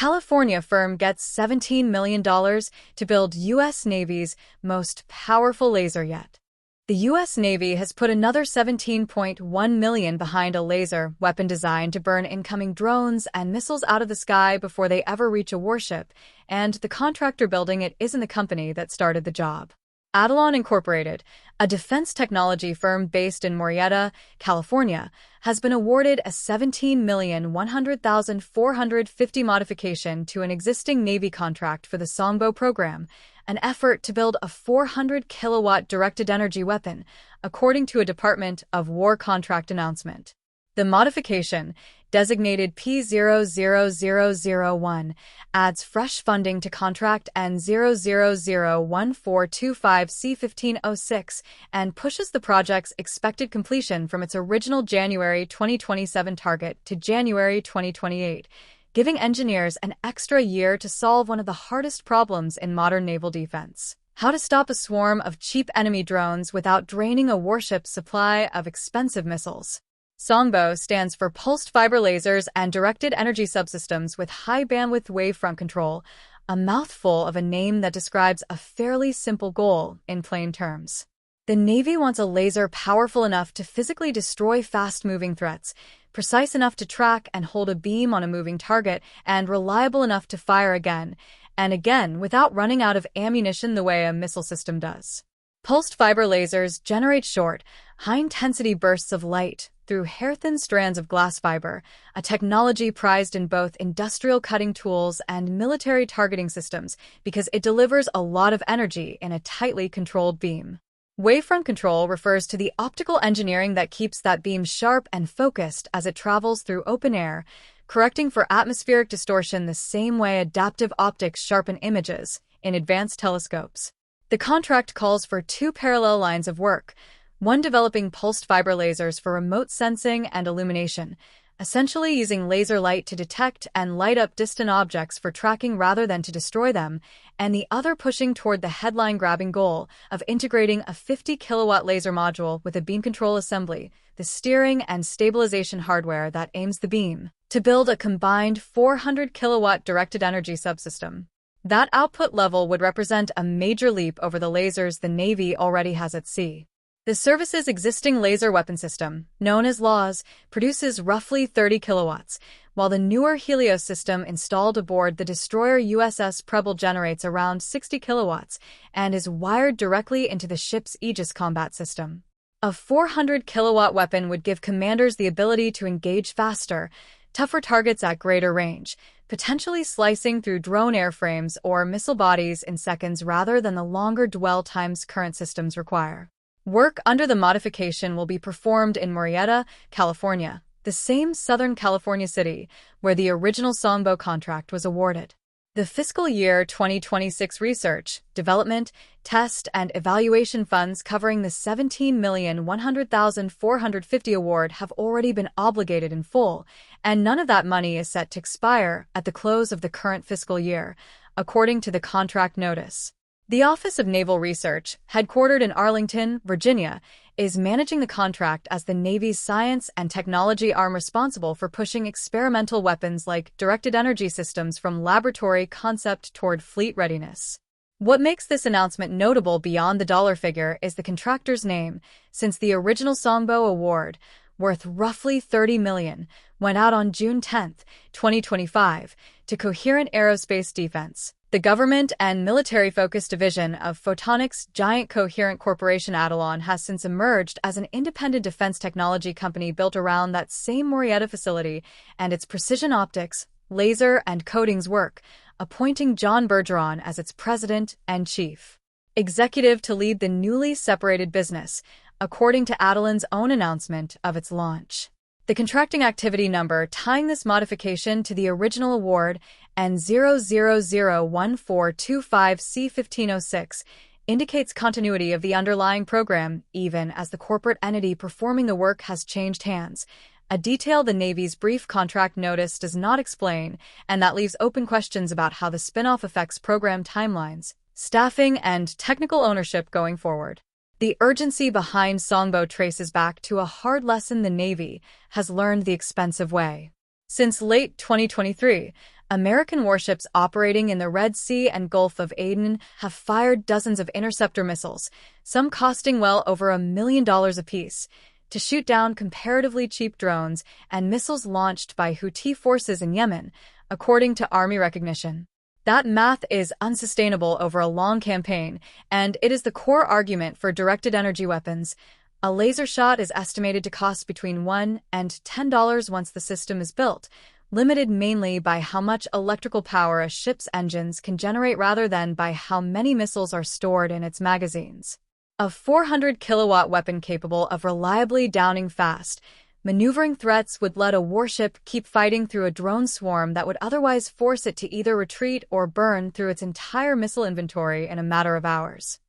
California firm gets $17 million to build U.S. Navy's most powerful laser yet. The U.S. Navy has put another $17.1 million behind a laser weapon designed to burn incoming drones and missiles out of the sky before they ever reach a warship, and the contractor building it isn't the company that started the job. Attalon Inc, a defense technology firm based in Murrieta, California, has been awarded a $17,100,450 modification to an existing Navy contract for the SONGBOW program, an effort to build a 400-kilowatt directed energy weapon, according to a Department of War contract announcement. The modification, designated P00001, adds fresh funding to contract N0001425C1506 and pushes the project's expected completion from its original January 2027 target to January 2028, giving engineers an extra year to solve one of the hardest problems in modern naval defense: how to stop a swarm of cheap enemy drones without draining a warship's supply of expensive missiles. SONGBOW stands for Pulsed Fiber Lasers and Directed Energy Subsystems with High Bandwidth Wavefront Control, a mouthful of a name that describes a fairly simple goal in plain terms. The Navy wants a laser powerful enough to physically destroy fast-moving threats, precise enough to track and hold a beam on a moving target, and reliable enough to fire again and again without running out of ammunition the way a missile system does. Pulsed fiber lasers generate short, high-intensity bursts of light through hair-thin strands of glass fiber, a technology prized in both industrial cutting tools and military targeting systems because it delivers a lot of energy in a tightly controlled beam. Wavefront control refers to the optical engineering that keeps that beam sharp and focused as it travels through open air, correcting for atmospheric distortion the same way adaptive optics sharpen images in advanced telescopes. The contract calls for two parallel lines of work, one developing pulsed fiber lasers for remote sensing and illumination, essentially using laser light to detect and light up distant objects for tracking rather than to destroy them, and the other pushing toward the headline-grabbing goal of integrating a 50-kilowatt laser module with a beam control assembly, the steering and stabilization hardware that aims the beam, to build a combined 400-kilowatt directed energy subsystem. That output level would represent a major leap over the lasers the Navy already has at sea. The service's existing laser weapon system, known as LAWS, produces roughly 30 kilowatts, while the newer Helios system installed aboard the destroyer USS Preble generates around 60 kilowatts and is wired directly into the ship's Aegis combat system. A 400-kilowatt weapon would give commanders the ability to engage faster, tougher targets at greater range, potentially slicing through drone airframes or missile bodies in seconds rather than the longer dwell times current systems require. Work under the modification will be performed in Murrieta, California, the same Southern California city where the original SONGBOW contract was awarded. The fiscal year 2026 research, development, test, and evaluation funds covering the $17,100,450 award have already been obligated in full, and none of that money is set to expire at the close of the current fiscal year, according to the contract notice. The Office of Naval Research, headquartered in Arlington, Virginia, is managing the contract as the Navy's science and technology arm responsible for pushing experimental weapons like directed energy systems from laboratory concept toward fleet readiness. What makes this announcement notable beyond the dollar figure is the contractor's name, since the original SONGBOW award, worth roughly $30 million, went out on June 10, 2025, to Coherent Aerospace Defense. The government and military-focused division of Photonics' giant Coherent Corporation Attalon has since emerged as an independent defense technology company built around that same Murrieta facility and its precision optics, laser, and coatings work, appointing John Bergeron as its president and chief executive to lead the newly separated business, according to Attalon's own announcement of its launch. The contracting activity number tying this modification to the original award, N0001425C1506, indicates continuity of the underlying program, even as the corporate entity performing the work has changed hands, a detail the Navy's brief contract notice does not explain, and that leaves open questions about how the spin-off affects program timelines, staffing, and technical ownership going forward. The urgency behind SONGBOW traces back to a hard lesson the Navy has learned the expensive way. Since late 2023, American warships operating in the Red Sea and Gulf of Aden have fired dozens of interceptor missiles, some costing well over $1 million apiece, to shoot down comparatively cheap drones and missiles launched by Houthi forces in Yemen, according to Army recognition. That math is unsustainable over a long campaign, and it is the core argument for directed energy weapons. A laser shot is estimated to cost between $1 and $10 once the system is built, limited mainly by how much electrical power a ship's engines can generate rather than by how many missiles are stored in its magazines. A 400-kilowatt weapon capable of reliably downing fast, maneuvering threats would let a warship keep fighting through a drone swarm that would otherwise force it to either retreat or burn through its entire missile inventory in a matter of hours.